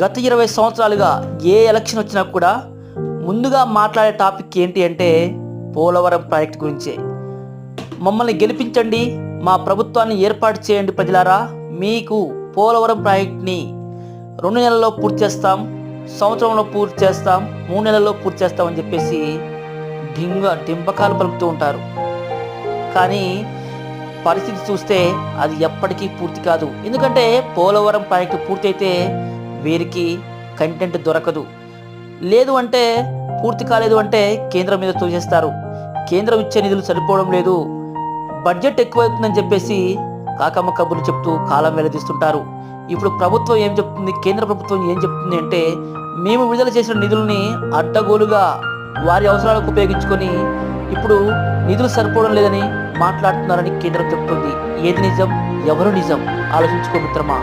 గత 20 సంవత్సరాలుగా ఏ ఎలక్షన్ వచ్చినా కూడా ముందుగా మాట్లాడే టాపిక్ ఏంటి అంటే పోలవరం ప్రాజెక్ట్ గురించే. మమ్మల్ని గెలిపించండి, మా ప్రభుత్వాన్ని ఏర్పాటు చేయండి ప్రజలారా, మీకు పోలవరం ప్రాజెక్ట్ని 2 నెలల్లో పూర్తి చేస్తాం, సంవత్సరంలో పూర్తి చేస్తాం, 3 నెలల్లో పూర్తి చేస్తామని చెప్పేసి డింపకాలు పలుకుతూ ఉంటారు. కానీ పరిస్థితి చూస్తే అది ఎప్పటికీ పూర్తి కాదు. ఎందుకంటే పోలవరం ప్రాజెక్టు పూర్తయితే వీరికి కంటెంట్ దొరకదు. లేదు అంటే పూర్తి కాలేదు అంటే కేంద్రం మీద తోసేస్తారు. కేంద్రం ఇచ్చే నిధులు సరిపోవడం లేదు, బడ్జెట్ ఎక్కువవుతుందని చెప్పేసి కాకమ్మ కబుర్లు చెప్తూ కాలం వెల్లదీస్తుంటారు. ఇప్పుడు ప్రభుత్వం ఏం చెప్తుంది, కేంద్ర ప్రభుత్వం ఏం చెప్తుంది అంటే మేము విడుదల చేసిన నిధుల్ని అడ్డగోలుగా వారి అవసరాలకు ఉపయోగించుకొని ఇప్పుడు నిధులు సరిపోవడం లేదని మాట్లాడుతున్నారని కేంద్రం చెప్తుంది. ఏది నిజం, ఎవరు నిజం? ఆలోచించుకో మిత్రమా.